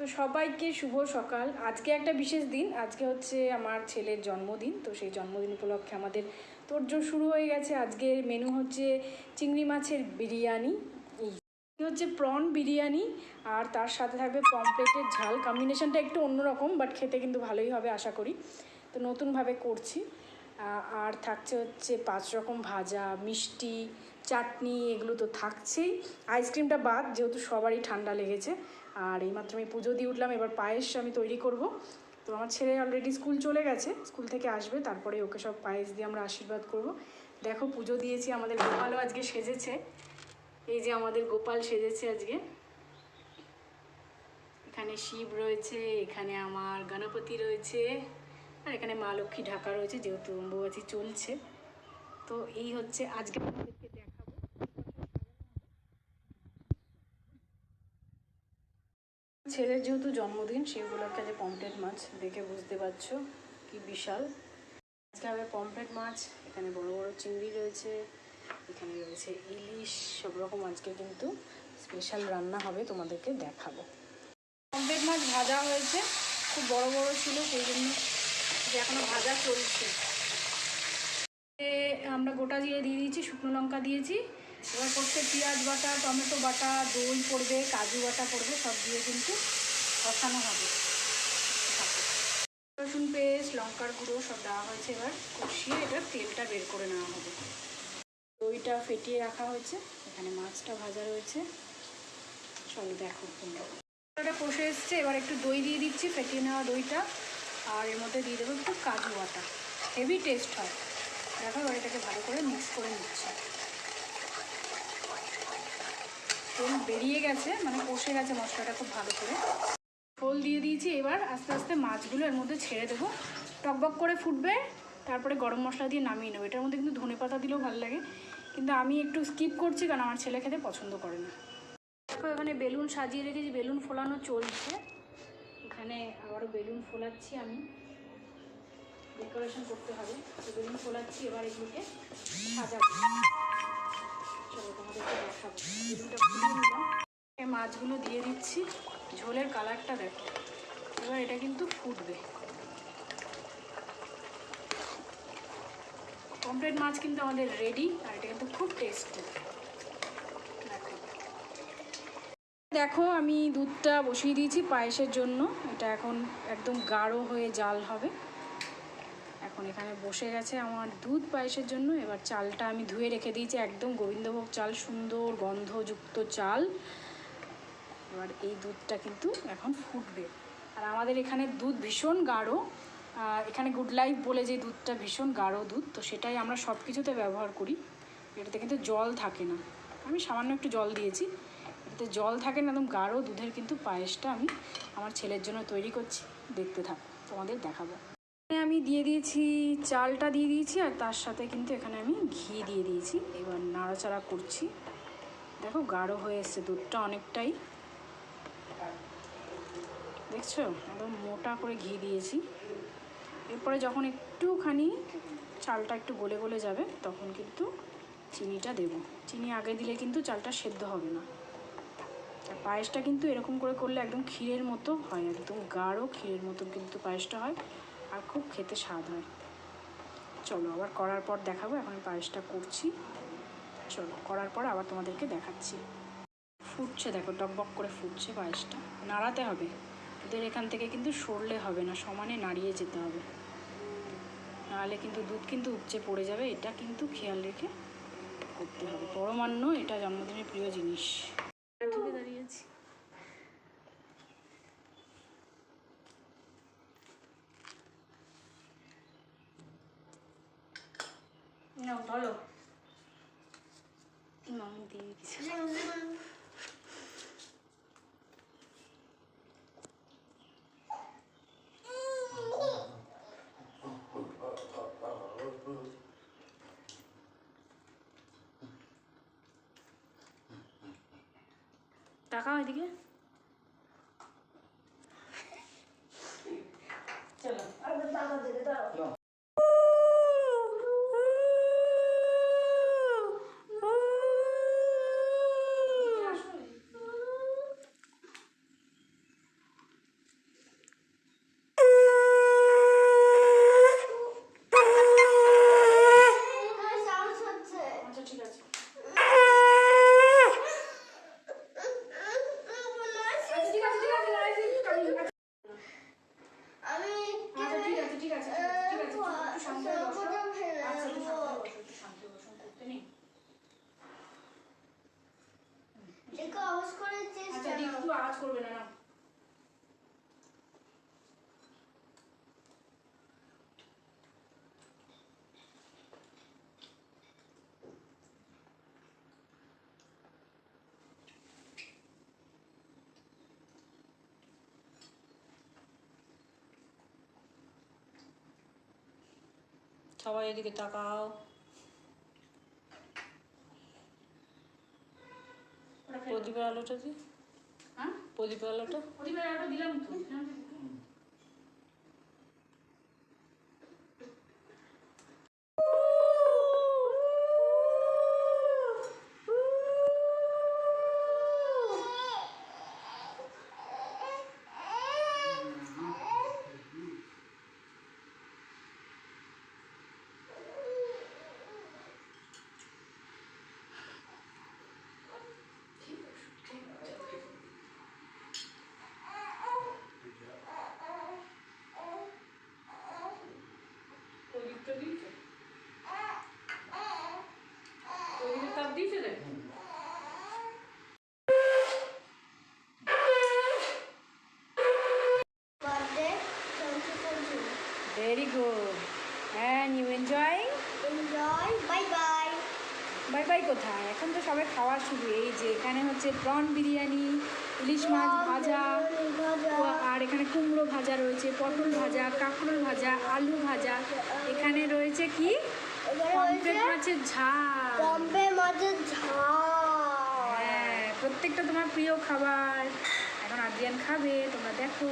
তো সবাইকে শুভ সকাল। আজকে একটা বিশেষ দিন, আজকে হচ্ছে আমার ছেলের জন্মদিন। তো সেই জন্মদিন উপলক্ষে আমাদের তোড়জোড় শুরু হয়ে গেছে। আজকের মেনু হচ্ছে চিংড়ি মাছের বিরিয়ানি, হচ্ছে প্রন বিরিয়ানি, আর তার সাথে থাকবে পমফ্রেটের ঝাল। কম্বিনেশনটা একটু অন্যরকম, বাট খেতে কিন্তু ভালোই হবে আশা করি। তো নতুনভাবে করছি। আর থাকছে হচ্ছে 5 রকম ভাজা, মিষ্টি, চাটনি, এগুলো তো থাকছেই। আইসক্রিমটা বাদ, যেহেতু সবারই ঠান্ডা লেগেছে। আর এইমাত্র আমি পুজো দিয়ে উঠলাম, এবার পায়েস আমি তৈরি করব। তো আমার ছেলে অলরেডি স্কুল চলে গেছে, স্কুল থেকে আসবে, তারপরে ওকে সব পায়েস দিয়ে আমরা আশীর্বাদ করব। দেখো পুজো দিয়েছি, আমাদের গোপালও আজকে সেজেছে। এই যে আমাদের গোপাল সেজেছে আজকে। এখানে শিব রয়েছে, এখানে আমার গণপতি রয়েছে, আর এখানে মা লক্ষ্মী ঢাকা রয়েছে, যেহেতু অম্বুবাচী চলছে। তো এই হচ্ছে আজকে আপনাদেরকে দেখাবো। ছেলের যেহেতু জন্মদিন, সেই উপলক্ষে আজকে পমফ্রেট মাছ, দেখে বুঝতে পারছো কি বিশাল। আজকে হবে পমফ্রেট মাছ, এখানে বড় বড় চিংড়ি রয়েছে, এখানে রয়েছে ইলিশ, সব রকম আজকে কিন্তু স্পেশাল রান্না হবে, তোমাদেরকে দেখাবো। পমফ্রেট মাছ ভাজা হয়েছে, খুব বড় বড় ছিল, সেই জন্য এখনো ভাজা চলছে। আমরা গোটা জিরে দিয়ে দিয়েছি, শুকনো লঙ্কা দিয়েছি। এবার করছে পেঁয়াজ বাটা, টমেটো বাটা, দই পড়বে, কাজু বাটা পড়বে, সব দিয়ে কিন্তু কষানো হবে। রসুন পেস্ট, লঙ্কার গুঁড়ো সব দেওয়া হয়েছে, এবার কষিয়ে এটা তেলটা বের করে নেওয়া হবে। দইটা ফেটিয়ে রাখা হয়েছে, এখানে মাছটা ভাজা রয়েছে। চলো দেখো তোমরা। এটা কষে এসছে, এবার একটু দই দিয়ে দিচ্ছি, ফেটিয়ে নেওয়া দইটা, আর এর মধ্যে দিয়ে দেবো একটু কাজু বাটা, হেভি টেস্ট হয়। দেখো এবার এটাকে ভালো করে মিক্স করে নিচ্ছি। তেল বেরিয়ে গেছে, মানে কষে গেছে মশলাটা খুব ভালো করে। ফোল দিয়ে দিয়েছি, এবার আস্তে আস্তে মাছগুলো এর মধ্যে ছেড়ে দেবো, টকবক করে ফুটবে, তারপরে গরম মশলা দিয়ে নামিয়ে নেবো। এটার মধ্যে কিন্তু ধনেপাতা দিলেও ভালো লাগে, কিন্তু আমি একটু স্কিপ করছি কারণ আমার ছেলে খেতে পছন্দ করে না। দেখো এখানে বেলুন সাজিয়ে রেখেছি, বেলুন ফোলানো চলছে। এখানে আবারও বেলুন ফোলাচ্ছি, আমি ডেকোরেশন করতে হবে, তো বেলুন ফোলাচ্ছি। এবার এগুলোকে সাজাবো। চলো তোমাদেরকে দেখাবো। বেলুনটা ফুলিয়ে নিলাম, মাছগুলো দিয়ে দিচ্ছি। ঝোলের কালারটা দেখো, এবার এটা কিন্তু ফুটবে। পমফ্রেট মাছ কিন্তু আমাদের রেডি, আর এটা কিন্তু খুব টেস্টি। দেখো আমি দুধটা বসিয়ে দিয়েছি পায়েসের জন্য, এটা এখন একদম গাঢ় হয়ে জাল হবে। এখন এখানে বসে গেছে আমার দুধ পায়েসের জন্য। এবার চালটা আমি ধুয়ে রেখে দিয়েছি, একদম গোবিন্দভোগ চাল, সুন্দর গন্ধযুক্ত চাল। এবার এই দুধটা কিন্তু এখন ফুটবে। আর আমাদের এখানে দুধ ভীষণ গাঢ়, এখানে গুড লাইফ বলে যে দুধটা ভীষণ গাঢ় দুধ, তো সেটাই আমরা সব কিছুতে ব্যবহার করি। এটাতে কিন্তু জল থাকে না, আমি সামান্য একটু জল দিয়েছি, এটাতে জল থাকে না, একদম গাঢ় দুধের কিন্তু পায়েসটা আমি আমার ছেলের জন্য তৈরি করছি। দেখতে থাকো, তোমাদের দেখাবো। আমি দিয়ে দিয়েছি চালটা দিয়ে দিয়েছি, আর তার সাথে কিন্তু এখানে আমি ঘি দিয়ে দিয়েছি। এবার নাড়াচাড়া করছি। দেখো গাঢ় হয়ে এসছে দুধটা অনেকটাই, দেখছো একদম মোটা করে ঘি দিয়েছি। এরপরে যখন একটুখানি চালটা একটু গলে গলে যাবে, তখন কিন্তু চিনিটা দেবো। চিনি আগে দিলে কিন্তু চালটা সেদ্ধ হবে না। আর পায়েসটা কিন্তু এরকম করে করলে একদম ক্ষীরের মতো হয়, একদম গাঢ় ক্ষীরের মতো কিন্তু পায়েসটা হয়, আর খুব খেতে স্বাদ হয়। চলো আবার করার পর দেখাবো, এখন পায়েসটা করছি। চলো করার পর আবার তোমাদেরকে দেখাচ্ছি। ফুটছে দেখো, টকবক করে ফুটছে পায়েসটা, নাড়াতে হবে। দুধের এখান থেকে কিন্তু সরলে হবে না, সমানে নাড়িয়ে যেতে হবে, নাহলে কিন্তু দুধ কিন্তু উপচে পড়ে যাবে। এটা কিন্তু খেয়াল রেখে করতে হবে। পরমান্ন এটা জন্মদিনের প্রিয় জিনিস। দাঁড়িয়েছি না, বলো মামি দিয়ে দিচ্ছি। টাকা ওইদিকে চলো টাকা দেবে, দাঁড়াও। সবাই এদিকে তাকাও। প্রদীপের আলোটা দি। হ্যাঁ, প্রদীপের আলোটা। প্রদীপের আলোটা দিলাম তো। প্রদীপটা দিয়েছে, প্রদীপের তাপ দিয়েছে রে। Very good. And you enjoying? Bye bye. Bye bye কোথায়? এখন তো সবাই খাওয়া শুরু। এই যে এখানে হচ্ছে প্রন বিরিয়ানি, ইলিশ মাছ ভাজা, আর এখানে কুমড়ো ভাজা রয়েছে, পটল ভাজা, কাঁকরোল ভাজা, আলু ভাজা। এখানে রয়েছে কি? পমফ্রেট মাছের ঝাল। পমফ্রেট মাছের ঝাল। হ্যাঁ, প্রত্যেকটা তোমার প্রিয় খাবার। এখন আদ্রিয়ান খাবে, তোমরা দেখো।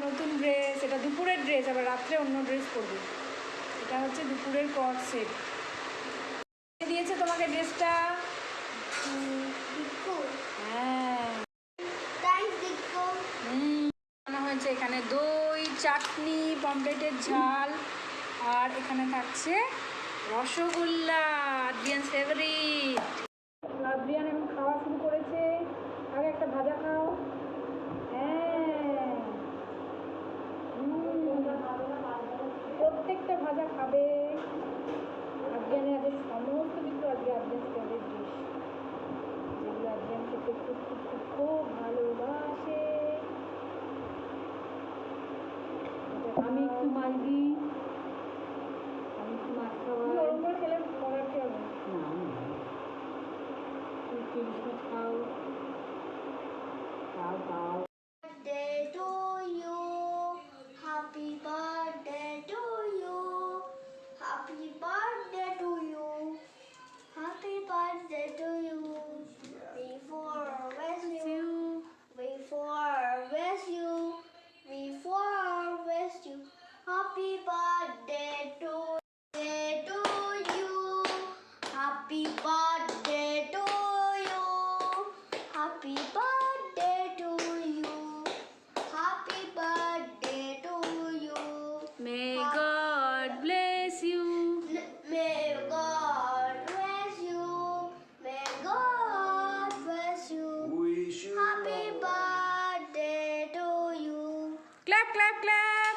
নতুন ড্রেস, এটা দুপুরের ড্রেস, আবার রাত্রে অন্য ড্রেস পরবে। এটা হচ্ছে দুপুরের কট সেট। দিয়েছে তোমাকে ড্রেসটা। দিকু, হ্যাঁ। থ্যাঙ্কস দিকু। রান্না হয়েছে এখানে দই, চাটনি, পমফ্রেটের ঝাল, আর এখানে থাকছে রসগোল্লা, আদ্রিয়ান ফেভারিট। আদ্রিয়ান এখন খাওয়া শুরু করেছে। আগে একটা ভাজা খাও। হ্যাঁ, প্রত্যেকটা ভাজা খাবে। আদ্রিয়ানের আজকে সমস্ত কিছু আজকে আদ্রিয়ান ফেভারিট ডিশ, যেগুলো আদ্রিয়ান খেতে খুব খুব খুব খুব ভালোবাসে। আমি একটু মাছ দিই, আমি একটু মাছ খাওয়াই। গরম করে খেলে খাবার কি হবে? না, তুমি ইলিশ মাছ খাও, খাও খাও। Birthday to you. Happy birthday to you. Happy birthday to you. Happy birthday to you. Before wish you. Before wish you. Before wish you. Happy birthday to you. Happy birthday to you. Happy birthday to you. Happy birthday to you. May God bless you. May God bless you. May God bless you. Happy birthday to you. Clap, clap, clap.